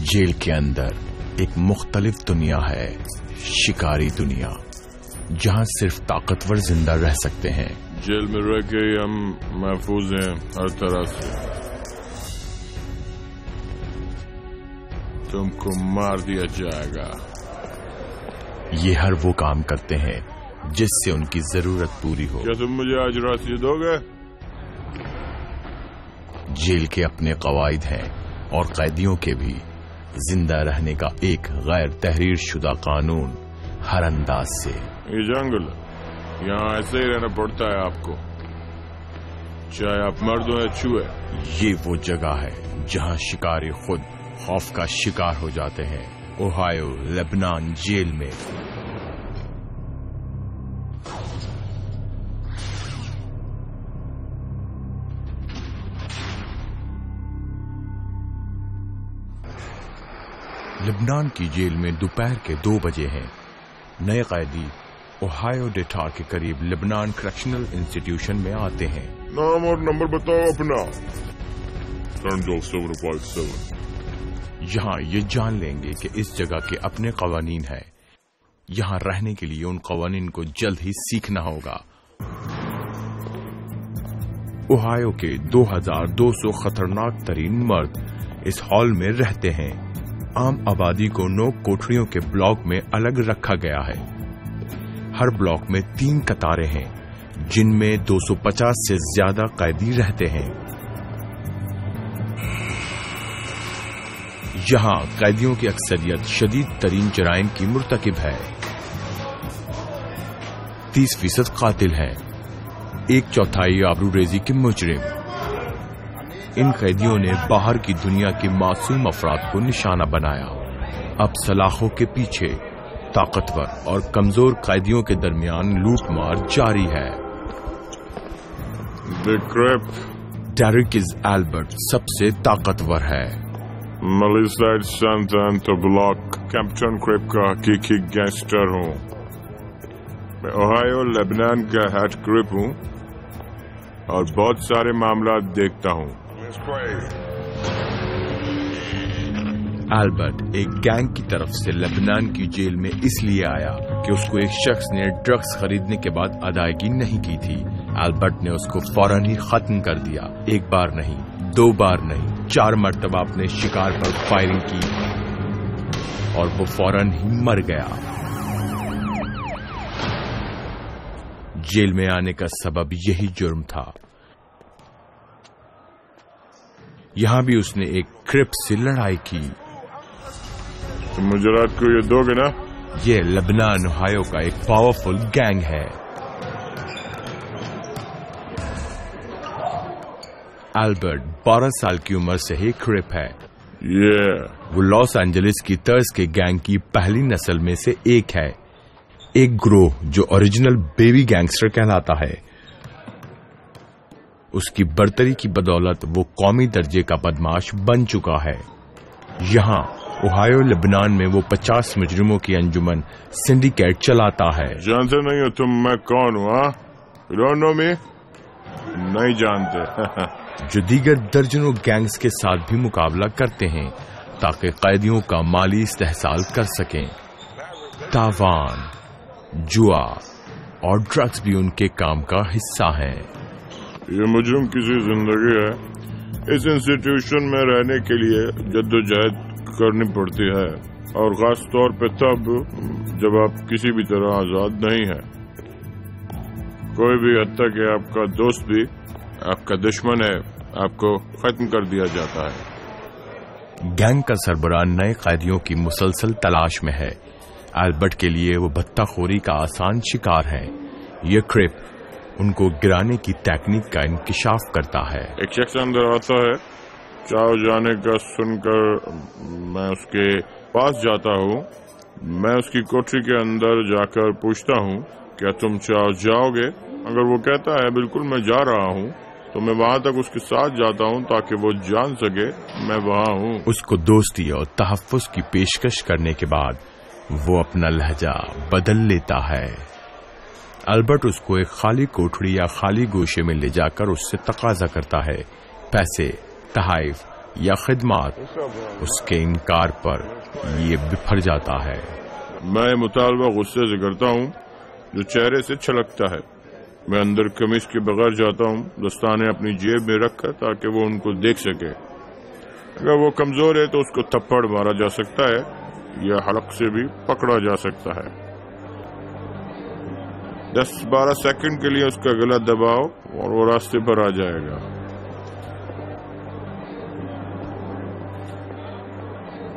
Jail के अंदर एक मुख्तलिफ दुनिया है, शिकारी दुनिया, जहां सिर्फ ताकतवर जिंदा रह सकते हैं। जेल में रह के हम महफूज हैं हर तरह से। तुमको मार दिया जाएगा। ये हर वो काम करते हैं जिससे उनकी जरूरत पूरी हो। क्या तुम मुझे आज रास्ते दोगे? जेल के अपने कवायद हैं और कैदियों के भी। जिंदा रहने का एक गैर तहरीर शुदा कानून हर अंदाज से। ये जंगल, यहाँ ऐसे ही रहना पड़ता है आपको, चाहे आप मर्द हो या चूहे। ये वो जगह है जहाँ शिकारी खुद खौफ का शिकार हो जाते हैं। ओहायो लेबनान जेल में। लेबनान की जेल में दोपहर के 2 बजे हैं। नए कैदी ओहायो डेटार के करीब लेबनान करक्शनल इंस्टीट्यूशन में आते हैं। नाम और नंबर बताओ अपना। 7 यहाँ ये जान लेंगे कि इस जगह के अपने कवानीन हैं। यहाँ रहने के लिए उन कवानीन को जल्द ही सीखना होगा। ओहायो के 2200 खतरनाक तरीन मर्द इस हॉल में रहते हैं। आम आबादी को 9 कोठरियों के ब्लॉक में अलग रखा गया है। हर ब्लॉक में 3 कतारें हैं, जिनमें 250 से ज्यादा कैदी रहते हैं। यहाँ कैदियों की अक्सरियत शदीद तरीन जराइम की मुर्तकिब है। 30% कातिल हैं, 1/4 आबरूरेजी के मुजरिम। इन कैदियों ने बाहर की दुनिया के मासूम अफराद को निशाना बनाया। अब सलाखों के पीछे ताकतवर और कमजोर कैदियों के दरमियान लूटमार जारी है। डेरिक एल्बर्ट सबसे ताकतवर है। मलिसा सांता ब्लॉक कैप्टन क्रिप का हकीकी गैंगस्टर हूँ। मैं ओहायो लेबनान का हेड क्रिप हूँ और बहुत सारे मामला देखता हूँ। एल्बर्ट एक गैंग की तरफ से लेबनान की जेल में इसलिए आया कि उसको एक शख्स ने ड्रग्स खरीदने के बाद अदायगी नहीं की थी। एल्बर्ट ने उसको फौरन ही खत्म कर दिया। 1 बार नहीं, 2 बार नहीं, 4 मरतबा अपने शिकार पर फायरिंग की और वो फौरन ही मर गया। जेल में आने का सबब यही जुर्म था। यहां भी उसने एक क्रिप से लड़ाई की। तुम मुझे रात को ये दोगे ना? ये लेबनान ओहायो का एक पावरफुल गैंग है। एल्बर्ट 12 साल की उम्र से ही क्रिप है। वो लॉस एंजलिस की तर्ज के गैंग की पहली नस्ल में से एक है। एक ग्रोह जो ओरिजिनल बेबी गैंगस्टर कहलाता है। उसकी बर्तरी की बदौलत वो कौमी दर्जे का बदमाश बन चुका है। यहाँ ओहायो लेबनान में वो 50 मुजरिमों की अंजुमन सिंडिकेट चलाता है। जानते नहीं हो तुम मैं कौन हूँ? You don't know me? नहीं जानते। जो दीगर दर्जनों गैंग्स के साथ भी मुकाबला करते हैं ताकि कैदियों का माली इस्तेहसाल कर सकें। तावान, जुआ और ड्रग्स भी उनके काम का हिस्सा हैं। ये मुजरिम किसी जिंदगी है। इस इंस्टीट्यूशन में रहने के लिए जद्दोजहद करनी पड़ती है और खास तौर पे तब जब आप किसी भी तरह आजाद नहीं है। कोई भी हत्या के आपका दोस्त भी आपका दुश्मन है, आपको खत्म कर दिया जाता है। गैंग का सरबराह नए कैदियों की मुसलसल तलाश में है। एल्बर्ट के लिए वो भत्ताखोरी का आसान शिकार है। ये क्रिप उनको गिराने की टेक्निक का इंकिशाफ करता है। एक शख्स अंदर आता है, चाव जाने का सुनकर मैं उसके पास जाता हूँ। मैं उसकी कोठरी के अंदर जाकर पूछता हूँ, क्या तुम चाव जाओगे? अगर वो कहता है बिल्कुल मैं जा रहा हूँ, तो मैं वहाँ तक उसके साथ जाता हूँ ताकि वो जान सके मैं वहाँ हूँ। उसको दोस्ती और तहफ्फुज़ की पेशकश करने के बाद वो अपना लहजा बदल लेता है। एल्बर्ट उसको एक खाली कोठरी या खाली गोशे में ले जाकर उससे तकाजा करता है। पैसे, तहाइफ, या खिदमात, उसके इनकार पर ये बिफर जाता है। मैं मुतालबा गुस्से से करता हूँ जो चेहरे से छलकता है। मैं अंदर कमीज के बगैर जाता हूँ, दस्ताने अपनी जेब में रखकर, ताकि वो उनको देख सके। अगर वो कमजोर है तो उसको थप्पड़ मारा जा सकता है या हलक से भी पकड़ा जा सकता है। 10-12 सेकंड के लिए उसका गला दबाओ और वो रास्ते पर आ जाएगा।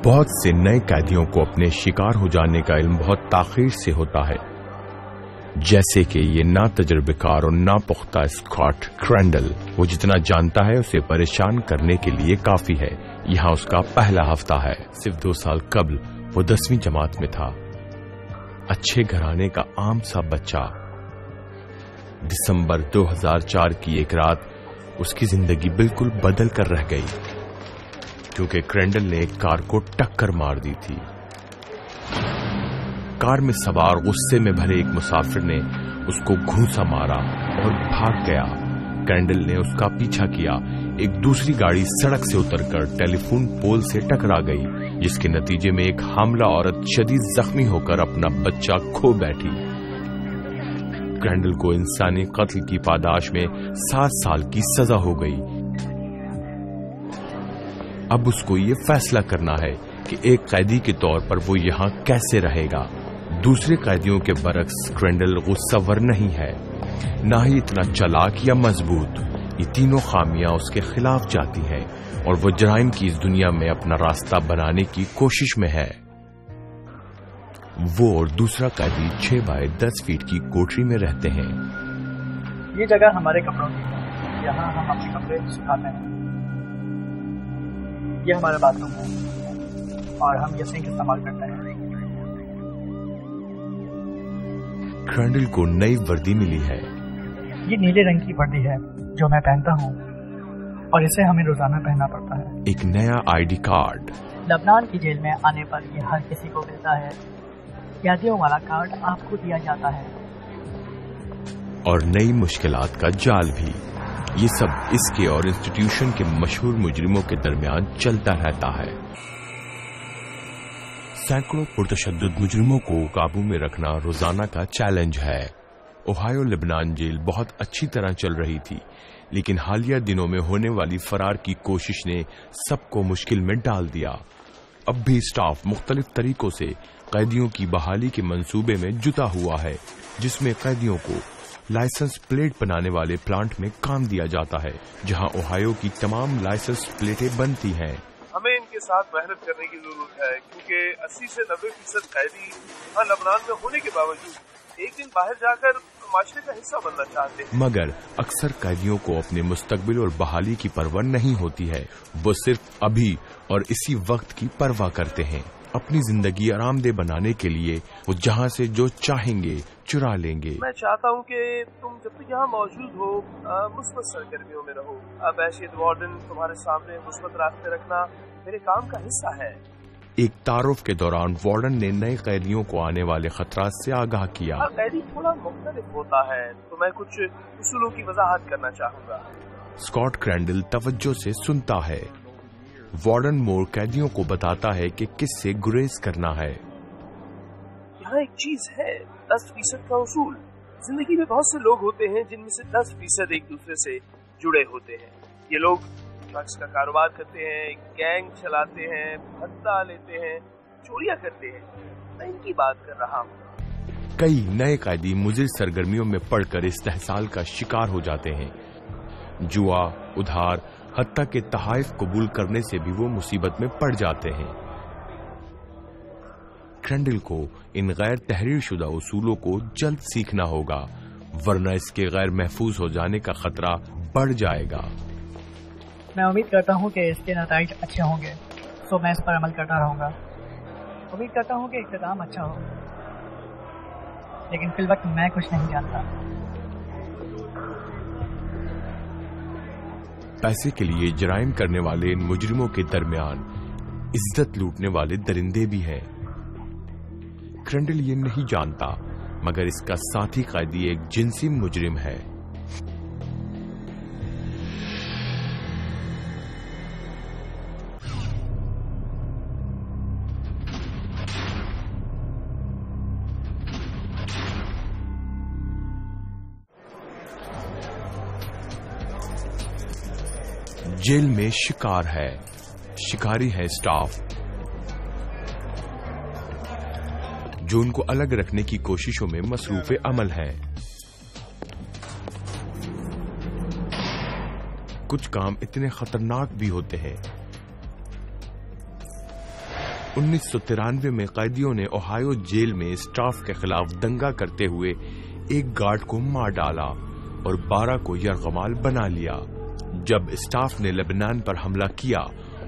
बहुत से नए कैदियों को अपने शिकार हो जाने का इल्म बहुत ताखीर से होता है, जैसे कि ये ना तजर्बेकार और ना पुख्ता स्कॉट क्रैंडल। वो जितना जानता है उसे परेशान करने के लिए काफी है। यहाँ उसका पहला हफ्ता है। सिर्फ 2 साल कबल वो 10वीं जमात में था। अच्छे घराने का आम सा बच्चा। दिसंबर 2004 की एक रात उसकी जिंदगी बिल्कुल बदल कर रह गई, क्योंकि क्रैंडल ने एक कार को टक्कर मार दी थी। कार में सवार गुस्से में भरे एक मुसाफिर ने उसको घूंसा मारा और भाग गया। क्रैंडल ने उसका पीछा किया। एक दूसरी गाड़ी सड़क से उतरकर टेलीफोन पोल से टकरा गई, जिसके नतीजे में एक हामला औरत शदीद जख्मी होकर अपना बच्चा खो बैठी। क्रैंडल को इंसानी कत्ल की पादाश में 7 साल की सजा हो गई। अब उसको ये फैसला करना है कि एक कैदी के तौर पर वो यहाँ कैसे रहेगा। दूसरे कैदियों के बरक्स क्रैंडल गुस्सावर नहीं है, ना ही इतना चालाक या मजबूत। ये तीनों खामियां उसके खिलाफ जाती हैं और वो जराइम की इस दुनिया में अपना रास्ता बनाने की कोशिश में है। वो और दूसरा कैदी 6 बाय 10 फीट की कोठरी में रहते हैं। ये जगह हमारे कपड़ों की है, यहाँ हम अपने कपड़े सुखाते हैं। ये हमारा बाथरूम है और हम ये सिंक इस्तेमाल करते हैं। क्रैंडल को नई वर्दी मिली है। ये नीले रंग की वर्दी है जो मैं पहनता हूँ और इसे हमें रोजाना पहनना पड़ता है। एक नया आईडी कार्ड। लेबनान की जेल में आने पर ये हर किसी को मिलता है। कैदियों वाला कार्ड आपको दिया जाता है। और नई मुश्किलात का जाल भी। ये सब इसके और इंस्टीट्यूशन के मशहूर मुजरिमों के दरमियान चलता रहता है। सैकड़ों पुरतशद्दुद मुजरिमों को काबू में रखना रोजाना का चैलेंज है। ओहायो लेबनान जेल बहुत अच्छी तरह चल रही थी, लेकिन हालिया दिनों में होने वाली फरार की कोशिश ने सबको मुश्किल में डाल दिया। अब भी स्टाफ मुख्तलिफ तरीकों से कैदियों की बहाली के मंसूबे में जुटा हुआ है, जिसमें कैदियों को लाइसेंस प्लेट बनाने वाले प्लांट में काम दिया जाता है, जहां ओहायो की तमाम लाइसेंस प्लेटें बनती हैं। हमें इनके साथ मेहनत करने की जरूरत है, क्योंकि 80 से 90% कैदी यहाँ लेबनान में होने के बावजूद एक दिन बाहर जाकर माशरे का हिस्सा बनना चाहते हैं। मगर अक्सर कैदियों को अपने मुस्तकबिल और बहाली की परवाह नहीं होती है। वो सिर्फ अभी और इसी वक्त की परवाह करते हैं। अपनी जिंदगी आरामदेह बनाने के लिए वो जहाँ से जो चाहेंगे चुरा लेंगे। मैं चाहता हूँ कि तुम जब तक यहाँ मौजूद हो मुस्बत सरगर्मियों में रहो। अब हैसियत वार्डन तुम्हारे सामने मुस्बत रास्ते रखना मेरे काम का हिस्सा है। एक तारुफ के दौरान वार्डन ने नए कैदियों को आने वाले खतरात से आगाह किया। कैदी थोड़ा मुख्तलिफ होता है, तो मैं कुछ उसूलों की वजाहत करना चाहूँगा। स्कॉट क्रैंडल तवज्जो से सुनता है। वार्डन मोर कैदियों को बताता है कि किससे गुरेज करना है। यहाँ एक चीज है, 10% का उसूल। जिंदगी में बहुत से लोग होते हैं जिनमें से 10% एक दूसरे से जुड़े होते हैं। ये लोग ड्रग्स का कारोबार करते हैं, गैंग चलाते हैं, भत्ता लेते हैं, चोरियां करते हैं। मैं इनकी बात कर रहा हूँ। कई नए कैदी मुज़िर सरगर्मियों में पड़कर इस्तेहसाल का शिकार हो जाते हैं। जुआ, उधार, हत्ता के तहाइफ कबूल करने से भी वो मुसीबत में पड़ जाते हैं। क्रैंडल को इन गैर तहरीर शुदा उसूलों को जल्द सीखना होगा, वरना इसके गैर महफूज हो जाने का खतरा बढ़ जाएगा। मैं उम्मीद करता हूँ कि इसके नतीजे अच्छे होंगे, तो मैं इस पर अमल करता रहूँगा। उम्मीद करता हूँ कि इख्तिताम अच्छा हो, लेकिन फिल वक्त मैं कुछ नहीं जानता। पैसे के लिए जराइम करने वाले इन मुजरिमों के दरमियान इज्जत लूटने वाले दरिंदे भी हैं। क्रैंडल ये नहीं जानता, मगर इसका साथी कैदी एक जिनसी मुजरिम है। जेल में शिकार है, शिकारी है स्टाफ जो उनको अलग रखने की कोशिशों में मसरूफ अमल है। कुछ काम इतने खतरनाक भी होते हैं। 1993 में कैदियों ने ओहायो जेल में स्टाफ के खिलाफ दंगा करते हुए एक गार्ड को मार डाला और 12 को यरगमाल बना लिया। जब स्टाफ ने लेबनान पर हमला किया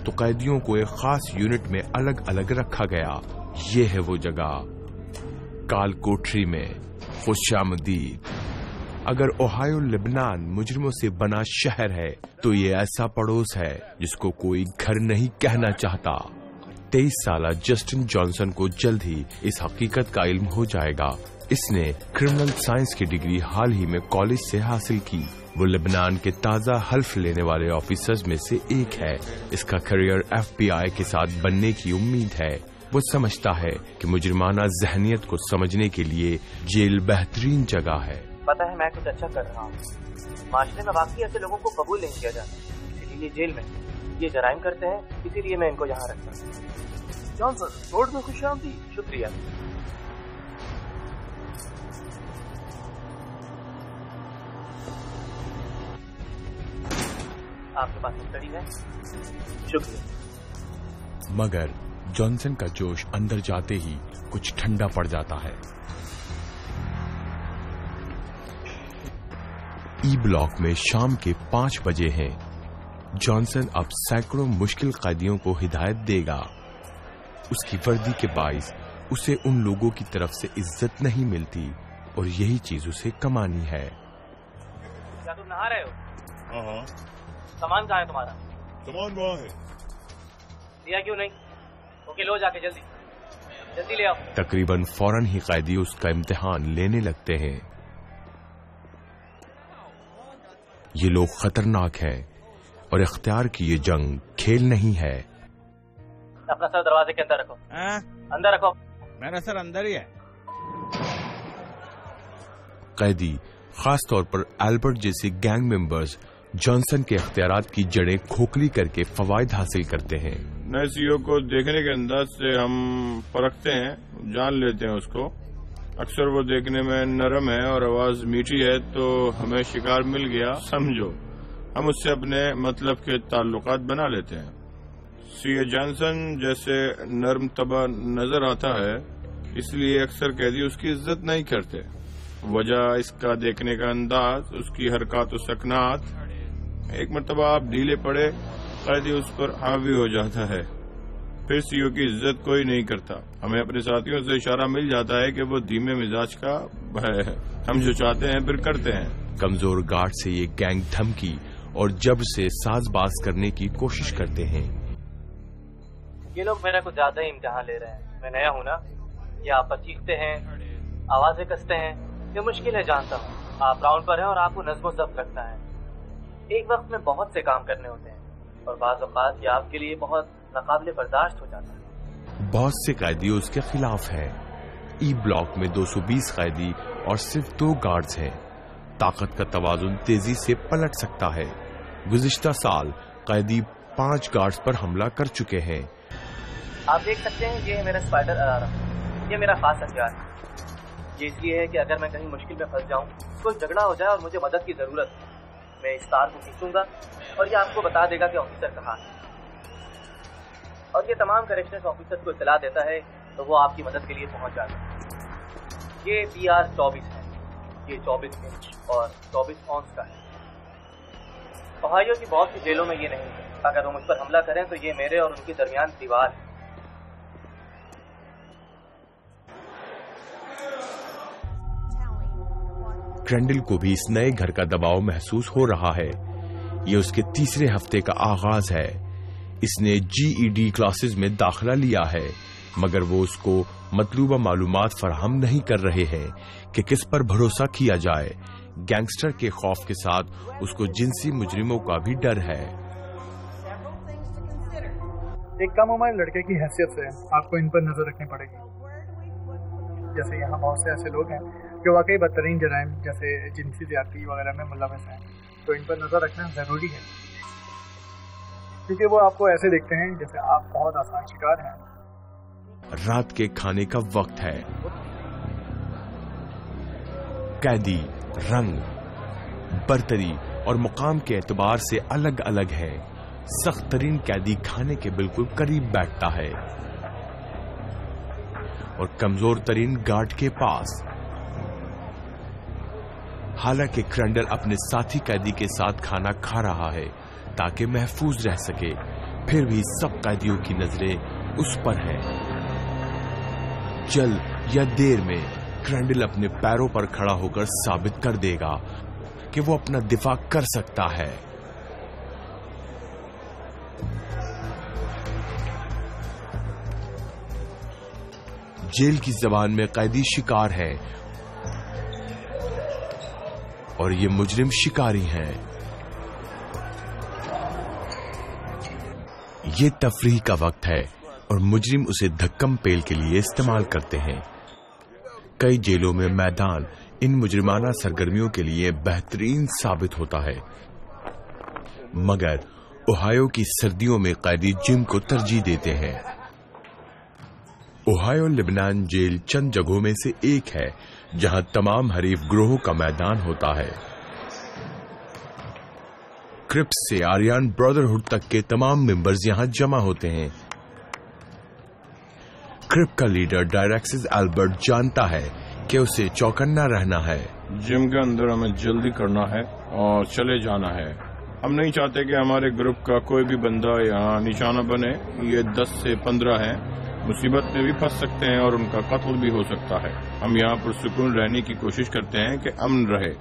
तो कैदियों को एक खास यूनिट में अलग अलग रखा गया। ये है वो जगह, काल कोठरी में खुशामदीद। अगर ओहायो लेबनान मुजरिमों से बना शहर है तो ये ऐसा पड़ोस है जिसको कोई घर नहीं कहना चाहता। 23 साला जस्टिन जॉनसन को जल्द ही इस हकीकत का इल्म हो जाएगा। इसने क्रिमिनल साइंस की डिग्री हाल ही में कॉलेज से हासिल की। वो लेबनान के ताजा हल्फ लेने वाले ऑफिसर्स में से एक है। इसका करियर FBI के साथ बनने की उम्मीद है। वो समझता है कि मुजरिमाना जहनियत को समझने के लिए जेल बेहतरीन जगह है। पता है मैं कुछ अच्छा कर रहा हूँ। माशरे में वाकई ऐसे लोगों को कबूल नहीं किया जाता, इसीलिए जेल में ये जराइम करते हैं, इसीलिए मैं इनको यहाँ रखता हूँ। जॉनसन, रोड में खुशामदीद। शुक्रिया। आपके पास स्टडी है? शुक्रिया। मगर जॉनसन का जोश अंदर जाते ही कुछ ठंडा पड़ जाता है। ई ब्लॉक में शाम के 5 बजे हैं। जॉनसन अब सैकड़ों मुश्किल कैदियों को हिदायत देगा। उसकी वर्दी के बाइस उसे उन लोगों की तरफ से इज्जत नहीं मिलती और यही चीज उसे कमानी है। क्या तुम नहा रहे हो? हाँ। सामान कहाँ है तुम्हारा? सामान वहाँ है। दिया क्यों नहीं? ओके लो जाके जल्दी जल्दी ले आओ। तकरीबन फौरन ही कैदी उसका इम्तिहान लेने लगते हैं। ये लोग खतरनाक हैं और इख्तियार की ये जंग खेल नहीं है। अपना सर दरवाजे के अंदर रखो। अंदर रखो। मेरा सर अंदर ही है। कैदी, खास तौर पर एल्बर्ट जैसे गैंग मेंबर्स जॉनसन के इख्तियारात की जड़ें खोखली करके फवायद हासिल करते हैं। नए सीईओ को देखने के अंदाज से हम परखते हैं, जान लेते हैं उसको। अक्सर वो देखने में नरम है और आवाज मीठी है तो हमें शिकार मिल गया समझो। हम उससे अपने मतलब के ताल्लुकात बना लेते हैं। सीए जॉनसन जैसे नरम तबा नजर आता है, इसलिए अक्सर कैदी उसकी इज्जत नहीं करते। वजह इसका देखने का अंदाज, उसकी हरकत सकनात। एक मरतबा आप ढीले पड़े, कैदी उस पर हावी हो जाता है, फिर सीईओ की इज्जत कोई नहीं करता। हमें अपने साथियों से इशारा मिल जाता है कि वो धीमे मिजाज का है। हम जो चाहते हैं फिर करते हैं। कमजोर गार्ड से ये गैंग धमकी और जब से साजबाज करने की कोशिश करते हैं। ये लोग मेरा कुछ ज्यादा ही इम्तिहान ले रहे हैं। मैं नया हूँ ना, ये आप पर चीखते हैं, आवाजें कसते हैं, ये मुश्किल है जानता हूँ। आप राउंड पर हैं और आपको नज़्म ज़ब्त रखना है। एक वक्त में बहुत से काम करने होते हैं और बाज़ औक़ात ये आपके लिए बहुत नाकाबिले बर्दाश्त हो जाता है। बहुत से कैदी उसके खिलाफ हैं। ई ब्लॉक में 220 कैदी और सिर्फ 2 गार्ड्स हैं। ताकत का तवाज़ुन तेजी से पलट सकता है। गुज़िश्ता साल कैदी 5 गार्ड्स पर हमला कर चुके हैं। आप देख सकते हैं ये है मेरा स्पाइडर अलार्म। ये मेरा खास हथियार है। ये इसलिए है कि अगर मैं कहीं मुश्किल में फंस जाऊं, कोई झगड़ा हो जाए और मुझे मदद की जरूरत है, मैं इस तार को खींचूंगा और ये आपको बता देगा कि ऑफिसर कहाँ है। और ये तमाम करेक्शनल ऑफिसर को इत्तला देता है तो वो आपकी मदद के लिए पहुंच जाता है। ये PR-24 है। ये 24 इंच और 24 ऑन्स का है। ओहायो की बहुत सी जेलों में ये नहीं है। अगर वो मुझ पर हमला करें तो ये मेरे और उनके दरमियान दीवार है। ग्रेंडल को भी इस नए घर का दबाव महसूस हो रहा है। ये उसके तीसरे हफ्ते का आगाज है। इसने GED क्लासेस में दाखिला लिया है, मगर वो उसको मतलूबा मालूमात फराहम नहीं कर रहे हैं कि किस पर भरोसा किया जाए। गैंगस्टर के खौफ के साथ उसको जिनसी मुजरिमों का भी डर है। एक कम उम्र लड़के की हैसियत से आपको इन पर नजर रखनी पड़ेगी। जैसे यहाँ बहुत से ऐसे लोग हैं जो वाकई बदतरीन जराइम जैसे जिनसी ज्यादती वगैरह में मुलविस हैं, तो इन पर नजर रखना जरूरी है। क्योंकि वो आपको ऐसे देखते हैं जैसे आप बहुत आसान शिकार हैं। रात के खाने का वक्त है। कैदी रंग, बर्तरी और मुकाम के एतबार से अलग अलग है। सख्त तरीन कैदी खाने के बिल्कुल करीब बैठता है और कमजोर तरीन गार्ड के पास। हालांकि क्रैंडल अपने साथी कैदी के साथ खाना खा रहा है ताकि महफूज रह सके, फिर भी सब कैदियों की नजरें उस पर है। जल्द या देर में क्रैंडल अपने पैरों पर खड़ा होकर साबित कर देगा कि वो अपना दिफा कर सकता है। जेल की जबान में कैदी शिकार है और ये मुजरिम शिकारी हैं। ये तफरीह का वक्त है और मुजरिम उसे धक्कम पेल के लिए इस्तेमाल करते हैं। कई जेलों में मैदान इन मुजरिमाना सरगर्मियों के लिए बेहतरीन साबित होता है, मगर ओहायो की सर्दियों में कैदी जिम को तरजीह देते हैं। ओहायो लेबनान जेल चंद जगहों में से एक है जहां तमाम हरीफ ग्रोहों का मैदान होता है। क्रिप्स से आर्यन ब्रदरहुड तक के तमाम मेंबर्स यहां जमा होते हैं। क्रिप का लीडर डायरेक्सिस एल्बर्ट जानता है कि उसे चौकन्ना रहना है। जिम के अंदर हमें जल्दी करना है और चले जाना है। हम नहीं चाहते कि हमारे ग्रुप का कोई भी बंदा यहाँ निशाना बने। ये 10 से 15 हैं, मुसीबत में भी फंस सकते हैं और उनका कत्ल भी हो सकता है। हम यहाँ पर सुकून रहने की कोशिश करते हैं कि अमन रहे।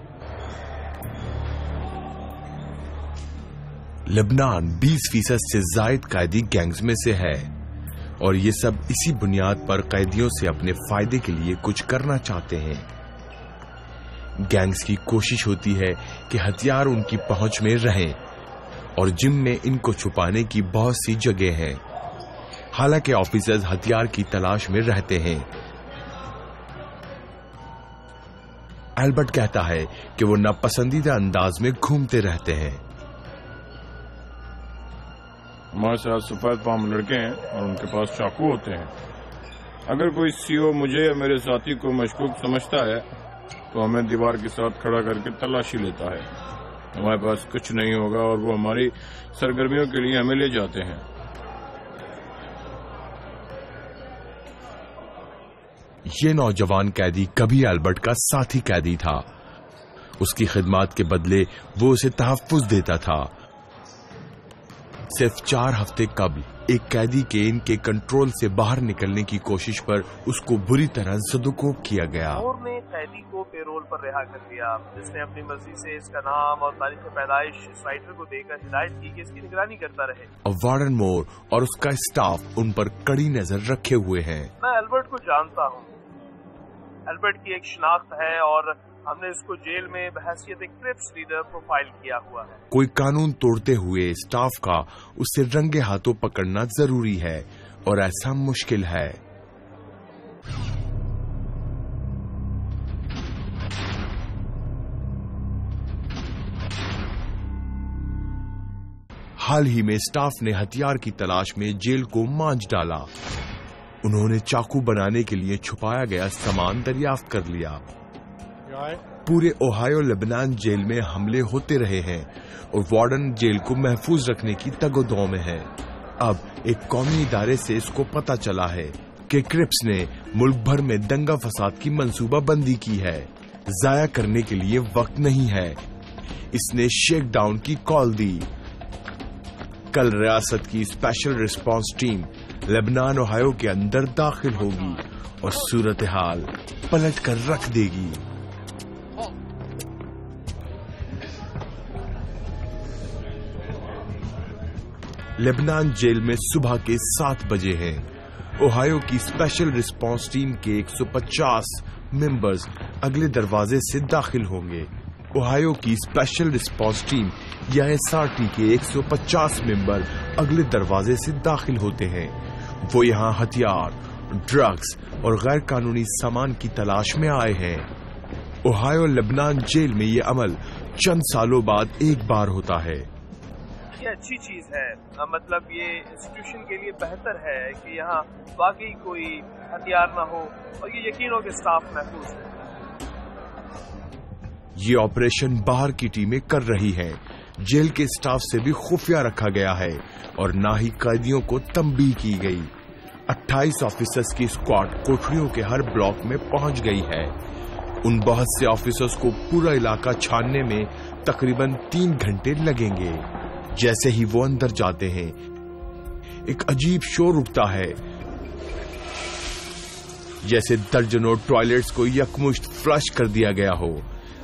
लेबनान 20% से जायद कैदी गैंग्स में से है और ये सब इसी बुनियाद पर कैदियों से अपने फायदे के लिए कुछ करना चाहते हैं। गैंग्स की कोशिश होती है कि हथियार उनकी पहुंच में रहें और जिम में इनको छुपाने की बहुत सी जगह हैं। हालांकि ऑफिसर्स हथियार की तलाश में रहते हैं। एल्बर्ट कहता है कि वो नापसंदीदा अंदाज में घूमते रहते हैं। हमारे साथ सफेद पाम लड़के हैं और उनके पास चाकू होते हैं। अगर कोई सीओ मुझे या मेरे साथी को मशकूक समझता है तो हमें दीवार के साथ खड़ा करके तलाशी लेता है। हमारे पास कुछ नहीं होगा और वो हमारी सरगर्मियों के लिए हमें ले जाते हैं। ये नौजवान कैदी कभी एल्बर्ट का साथी कैदी था। उसकी खिदमत के बदले वो उसे तहफ्फुज देता था। सिर्फ 4 हफ्ते कबल एक कैदी के इनके कंट्रोल से बाहर निकलने की कोशिश पर उसको बुरी तरह सदुकोब किया गया। मोर ने कैदी को पेरोल पर रिहा कर दिया, जिसने अपनी मर्जी से इसका नाम और तारीख पैदाइश इस राइटर को देकर हिदायत की कि इसकी निगरानी करता रहे। और वार्डन मोर और उसका स्टाफ उन पर कड़ी नजर रखे हुए हैं। मैं एल्बर्ट को जानता हूँ। एल्बर्ट की एक शिनाख्त है और हमने इसको जेल में बहैसियत एक क्रिप्स लीडर प्रोफाइल किया हुआ है। कोई कानून तोड़ते हुए स्टाफ का उसे रंगे हाथों पकड़ना जरूरी है और ऐसा मुश्किल है। हाल ही में स्टाफ ने हथियार की तलाश में जेल को मांझ डाला। उन्होंने चाकू बनाने के लिए छुपाया गया सामान दरियाफ्त कर लिया। पूरे ओहायो लेबनान जेल में हमले होते रहे हैं और वार्डन जेल को महफूज रखने की तगोदौ में है। अब एक कौमी इदारे से इसको पता चला है कि क्रिप्स ने मुल्क भर में दंगा फसाद की मंसूबा बंदी की है। जाया करने के लिए वक्त नहीं है। इसने शेक डाउन की कॉल दी। कल रियासत की special response team Lebanon Ohio के अंदर दाखिल होगी और सूरत हाल पलट कर रख देगी। लेबनान जेल में सुबह के 7 बजे हैं। ओहायो की स्पेशल रिस्पांस टीम के 150 मेंबर्स अगले दरवाजे से दाखिल होंगे। ओहायो की स्पेशल रिस्पांस टीम या एसआरटी के 150 मेंबर अगले दरवाजे से दाखिल होते हैं। वो यहाँ हथियार, ड्रग्स और गैर कानूनी सामान की तलाश में आए हैं। ओहायो लेबनान जेल में ये अमल चंद सालों बाद एक बार होता है। یہ اچھی چیز ہے. مطلب یہ انسٹیٹیوشن کے لیے بہتر ہے کہ یہاں واقعی کوئی ہتھیار نہ ہو اور یہ یقین ہو کہ اسٹاف محفوظ ہے. یہ آپریشن باہر کی ٹیمیں کر رہی ہیں. جیل کے اسٹاف سے بھی خفیہ رکھا گیا ہے اور نہ ہی قیدیوں کو تنبیہ کی گئی. 28 آفیسرز کی اسکواڈ کوٹھریوں کے ہر بلاک میں پہنچ گئی ہے. ان بہت سے آفیسرز کو پورا علاقہ چھاننے میں تقریباً 3 گھنٹے لگیں گے. جیسے ہی وہ اندر جاتے ہیں ایک عجیب شور اٹھتا ہے، جیسے درجنوں ٹوائلٹس کو یکمشت فلش کر دیا گیا ہو.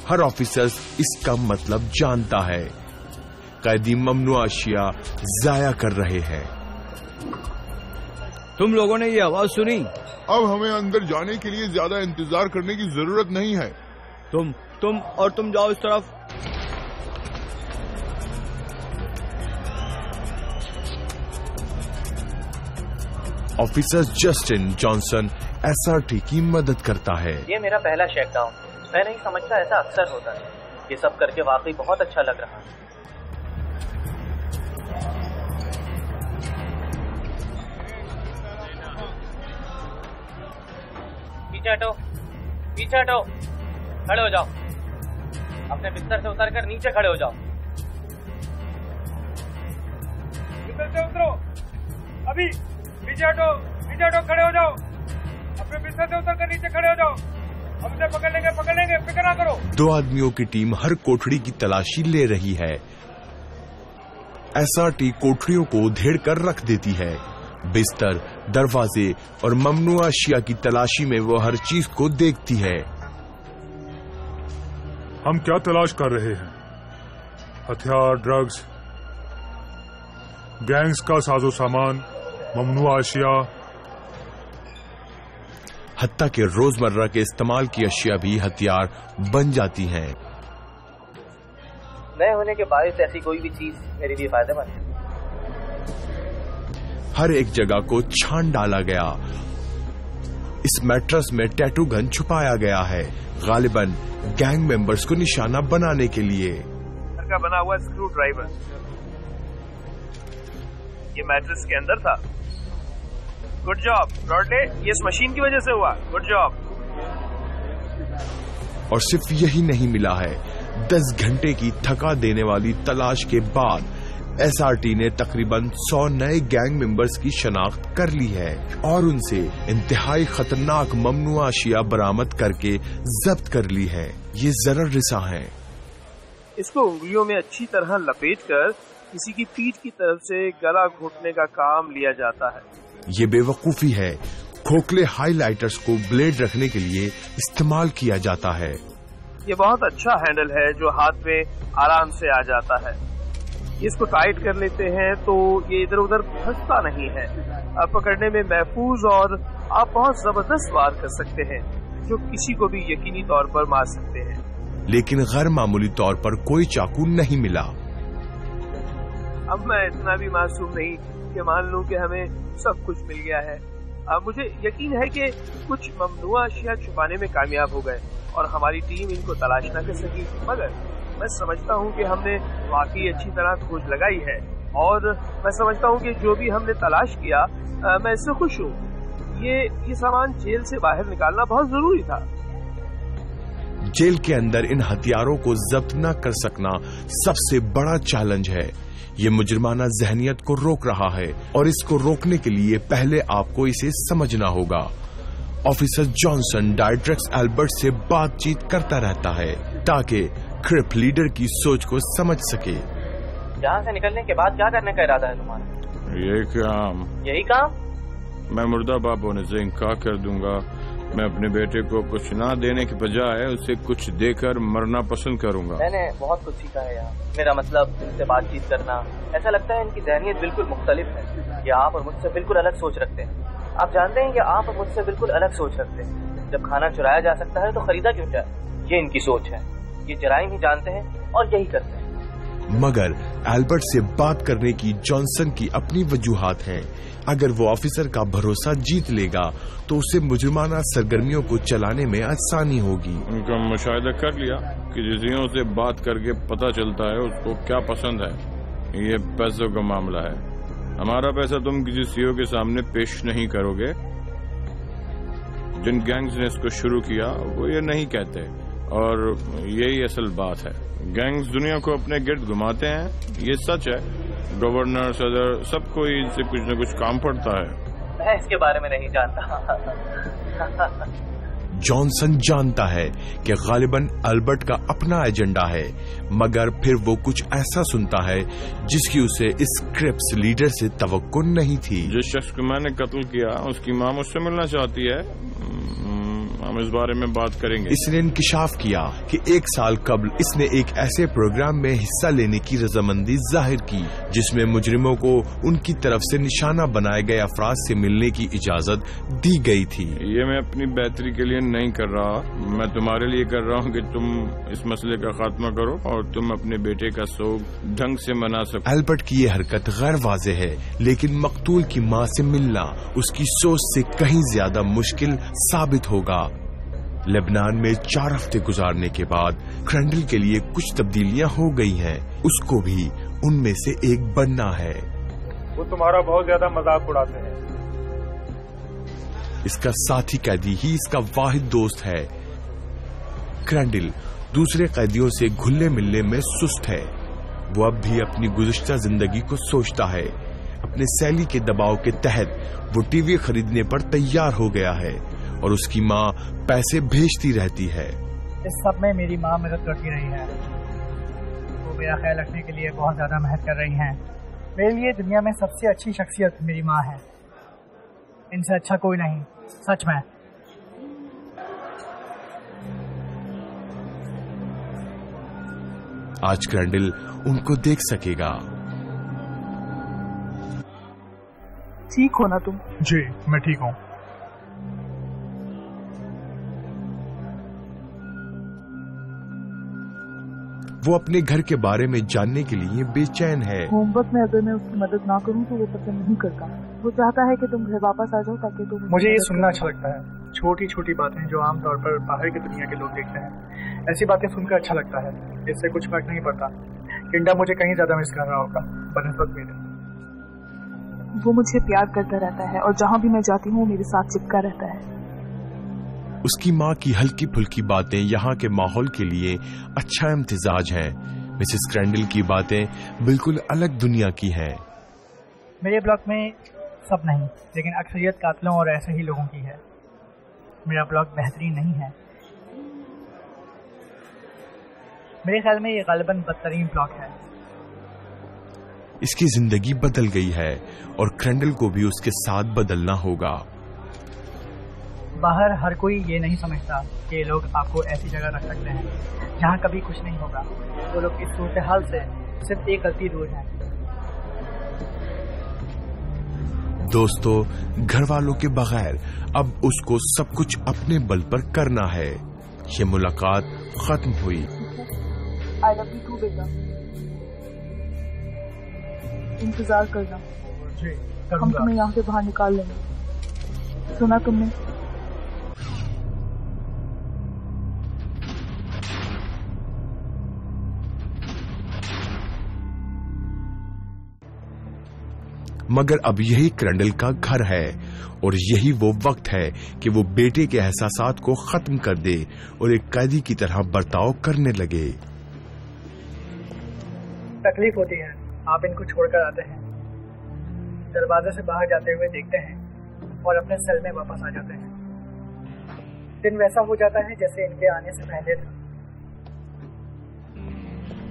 ہر آفیسر اس کا مطلب جانتا ہے. قیدی ممنوع اشیاء ضائع کر رہے ہیں. تم لوگوں نے یہ آواز سنی؟ اب ہمیں اندر جانے کے لیے زیادہ انتظار کرنے کی ضرورت نہیں ہے. تم جاؤ اس طرف. آفیسر جسٹن جانسن SRT کی مدد کرتا ہے. یہ میرا پہلا شیک ڈاؤن. میں نہیں سمجھتا ایسا اکثر ہوتا ہے. یہ سب کر کے واقعی بہت اچھا لگ رہا ہے. پیچھے ہٹو. کھڑے ہو جاؤ. اپنے بستر سے اتر کر نیچے کھڑے ہو جاؤ. بستر سے اترو. ابھی پیچھے ہٹو. کھڑے ہو جاؤ. اپنے بستر سے اتر کر نیچے کھڑے ہو جاؤ. ہم اسے پکڑ لیں گے. فکر نہ کرو. 2 آدمیوں کی ٹیم ہر کوٹھڑی کی تلاشی لے رہی ہے. SRT کوٹھڑیوں کو دھیڑ کر رکھ دیتی ہے. بستر، دروازے اور ممنوع اشیاء کی تلاشی میں وہ ہر چیز کو دیکھتی ہے. ہم کیا تلاش کر رہے ہیں؟ ہتھیار، ڈرگز، گینگز کا ساز و سامان، ممنوع اشیاء، حتیٰ کہ روزمرہ کے استعمال کی اشیاء بھی ہتھیار بن جاتی ہیں. نئے ہونے کے باعث ایسی کوئی بھی چیز میرے لیے فائدہ مند ہے. ہر ایک جگہ کو چھان ڈالا گیا. اس میٹرس میں ٹیٹو گن چھپایا گیا ہے، غالباً گینگ ممبرز کو نشانہ بنانے کے لیے. گھر کا بنا ہوا اسکرو ڈرائیور یہ میٹرس کے اندر تھا. Good job Bradley. یہ اس مشین کی وجہ سے ہوا. Good job. اور صرف یہی نہیں ملا ہے. 10 گھنٹے کی تھکا دینے والی تلاش کے بعد SRT نے تقریباً 100 نئے گینگ ممبرز کی شناخت کر لی ہے اور ان سے انتہائی خطرناک ممنوع اشیاء برآمد کر کے ضبط کر لی ہے. یہ ضرر رساں ہیں. اس کو انگلیوں میں اچھی طرح لپیٹ کر کسی کی پیٹھ کی طرف سے گلا گھونٹنے کا کام لیا جاتا ہے. یہ بے وقوفی ہے. کھوکھلے ہائی لائٹرز کو بلیڈ رکھنے کے لیے استعمال کیا جاتا ہے. یہ بہت اچھا ہینڈل ہے جو ہاتھ میں آرام سے آ جاتا ہے. اس کو ٹائٹ کر لیتے ہیں تو یہ ادھر ادھر پھنستا نہیں ہے. آپ پکڑنے میں محفوظ اور آپ بہت زبردست وار کر سکتے ہیں جو کسی کو بھی یقینی طور پر مار سکتے ہیں. لیکن غیر معمولی طور پر کوئی چاقو نہیں ملا. اب میں اتنا بھی معصوم نہیں کہ مان لوں کہ ہمیں سب کچھ مل گیا ہے. مجھے یقین ہے کہ کچھ ممنوع اشیاء چھپانے میں کامیاب ہو گئے اور ہماری ٹیم ان کو تلاش نہ کر سکی. مگر میں سمجھتا ہوں کہ ہم نے واقعی اچھی طرح کھوج لگائی ہے اور میں سمجھتا ہوں کہ جو بھی ہم نے تلاش کیا میں اس سے خوش ہوں. یہ سامان جیل سے باہر نکالنا بہت ضروری تھا. جیل کے اندر ان ہتھیاروں کو ضبط نہ کر سکنا سب سے بڑا چیلنج ہے. یہ مجرمانہ ذہنیت کو روک رہا ہے اور اس کو روکنے کے لیے پہلے آپ کو اسے سمجھنا ہوگا. آفیسر جانسن ڈائریکٹر البرٹ سے بات چیت کرتا رہتا ہے تاکہ کرپ لیڈر کی سوچ کو سمجھ سکے. یہاں سے نکلنے کے بعد کیا کرنے کا ارادہ ہے تمہارا؟ یہی کام میں مردہ باپ ہونے سے انکار کر دوں گا. میں اپنے بیٹے کو کچھ نہ دینے کے بجائے اسے کچھ دے کر مرنا پسند کروں گا. میں نے بہت کچھ سیکھا ہے یہاں. میرا مطلب ان سے بات چیت کرنا. ایسا لگتا ہے ان کی ذہنیت بالکل مختلف ہے. یہ آپ اور مجھ سے بالکل الگ سوچ رکھتے ہیں. آپ جانتے ہیں کہ آپ اور مجھ سے بالکل الگ سوچ رکھتے ہیں. جب کھانا چرایا جا سکتا ہے تو خریدا کیوں جائے؟ یہ ان کی سوچ ہے. یہ جرائم ہی جانتے ہیں اور یہی کرتے ہیں. مگر البرٹ سے بات کرنے کی جانسن کی اپنی وجوہات ہیں. اگر وہ آفیسر کا بھروسہ جیت لے گا تو اسے مجرمانہ سرگرمیوں کو چلانے میں آسانی ہوگی. ان کا مشاہدہ کر لیا کہ جزیوں سے بات کر کے پتہ چلتا ہے اس کو کیا پسند ہے. ये पैसों का मामला है। हमारा पैसा तुम किसी सीईओ के सामने पेश नहीं करोगे। जिन गैंग्स ने इसको शुरू किया वो ये नहीं कहते, और यही असल बात है। गैंग्स दुनिया को अपने गिर्द घुमाते हैं, ये सच है। गवर्नर, सदर, सबको इनसे कुछ न कुछ काम पड़ता है। मैं इसके बारे में नहीं जानता। जॉनसन जानता है कि गालिबन अल्बर्ट का अपना एजेंडा है, मगर फिर वो कुछ ऐसा सुनता है जिसकी उसे इस क्रिप्स लीडर से तवक्को नहीं थी। जिस शख्स को मैंने कत्ल किया उसकी मां मुझसे मिलना चाहती है। हम इस बारे में बात करेंगे। इसने इंकिशाफ किया कि 1 साल कबल इसने एक ऐसे प्रोग्राम में हिस्सा लेने की रजामंदी जाहिर की जिसमें मुजरिमों को उनकी तरफ से निशाना बनाए गए अफराद से मिलने की इजाजत दी गई थी। ये मैं अपनी बेहतरी के लिए नहीं कर रहा, मैं तुम्हारे लिए कर रहा हूँ कि तुम इस मसले का खात्मा करो और तुम अपने बेटे का सोग ढंग से मना सको। अल्बर्ट की ये हरकत गैर वाज़े है, लेकिन मकतूल की मां से मिलना उसकी सोच से कहीं ज्यादा मुश्किल साबित होगा। लेबनान में 4 हफ्ते गुजारने के बाद क्रैंडल के लिए कुछ तब्दीलियां हो गई हैं। उसको भी उनमें से एक बनना है। वो तुम्हारा बहुत ज्यादा मजाक उड़ाते हैं। इसका साथी कैदी ही इसका वाहिद दोस्त है। क्रैंडल दूसरे कैदियों से घुलने मिलने में सुस्त है। वो अब भी अपनी गुज़िश्ता जिंदगी को सोचता है। अपने सैली के दबाव के तहत वो टीवी खरीदने पर तैयार हो गया है और उसकी माँ पैसे भेजती रहती है। इस सब में मेरी माँ मदद करती रही है। वो मेरा ख्याल रखने के लिए बहुत ज्यादा मेहनत कर रही हैं। मेरे लिए दुनिया में सबसे अच्छी शख्सियत मेरी माँ है। इनसे अच्छा कोई नहीं, सच में। आज क्रैंडल उनको देख सकेगा। ठीक हो ना तुम? जी मैं ठीक हूँ। वो अपने घर के बारे में जानने के लिए बेचैन है। होमवर्क में अगर मैं उसकी मदद ना करूं तो वो पसंद नहीं करता। वो चाहता है कि तुम घर वापस आ जाओ ताकि तुम। मुझे ये सुनना अच्छा लगता है। छोटी छोटी बातें जो आमतौर पर बाहर की दुनिया के लोग देखते हैं, ऐसी बातें सुनकर अच्छा लगता है। इससे कुछ फर्क नहीं पड़ता। किंडा मुझे कहीं ज्यादा मिस कर रहा होगा बनस्बत मेरे। वो मुझे प्यार करता रहता है और जहाँ भी मैं जाती हूँ मेरे साथ चिपका रहता है। उसकी माँ की हल्की फुल्की बातें यहाँ के माहौल के लिए अच्छा इम्तिजाज हैं। मिसेस क्रैंडल की बातें बिल्कुल अलग दुनिया की हैं। मेरे ब्लॉक में सब नहीं, लेकिन अक्सरियत कातलों और ऐसे ही लोगों की है। मेरा ब्लॉक बेहतरीन नहीं है। मेरे ख्याल में ये गालिबन बदतरीन ब्लॉक है। इसकी जिंदगी बदल गई है और क्रैंडल को भी उसके साथ बदलना होगा। बाहर हर कोई ये नहीं समझता कि लोग आपको ऐसी जगह रख सकते हैं जहाँ कभी कुछ नहीं होगा। वो लोग इस सूरत हाल से सिर्फ एक गलती दूर है। दोस्तों, घर वालों के बगैर अब उसको सब कुछ अपने बल पर करना है। ये मुलाकात खत्म हुई। आई लव यू टू बेटा। इंतजार करना, हम तुम्हें यहाँ से बाहर निकाल लेंगे। सुना तुमने? मगर अब यही क्रैंडल का घर है और यही वो वक्त है कि वो बेटे के एहसासात को खत्म कर दे और एक कैदी की तरह बर्ताव करने लगे। तकलीफ होती है, आप इनको छोड़कर आते हैं, दरवाजे से बाहर जाते हुए देखते हैं और अपने सेल में वापस आ जाते हैं। दिन वैसा हो जाता है जैसे इनके आने से पहले था।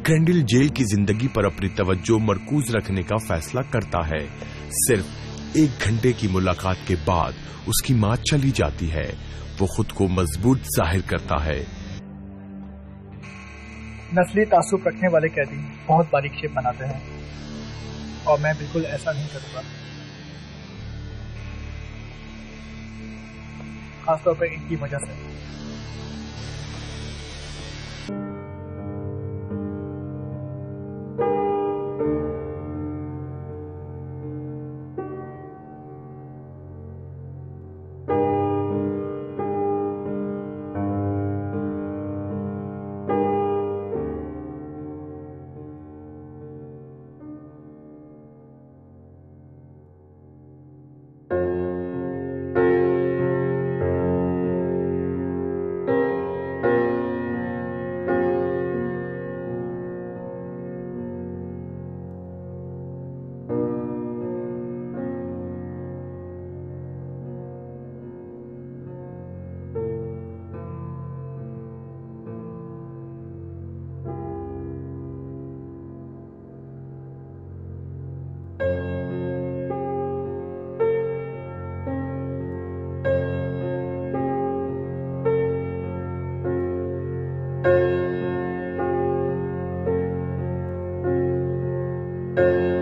क्रैंडल जेल की जिंदगी पर अपनी तवज्जो मरकूज रखने का फैसला करता है। सिर्फ 1 घंटे की मुलाकात के बाद उसकी मां चली जाती है। वो खुद को मजबूत जाहिर करता है। नस्ली तासुब रखने वाले कैदी बहुत बारीक शेप बनाते हैं और मैं बिल्कुल ऐसा नहीं करूंगा, खासतौर पर इनकी वजह से। है।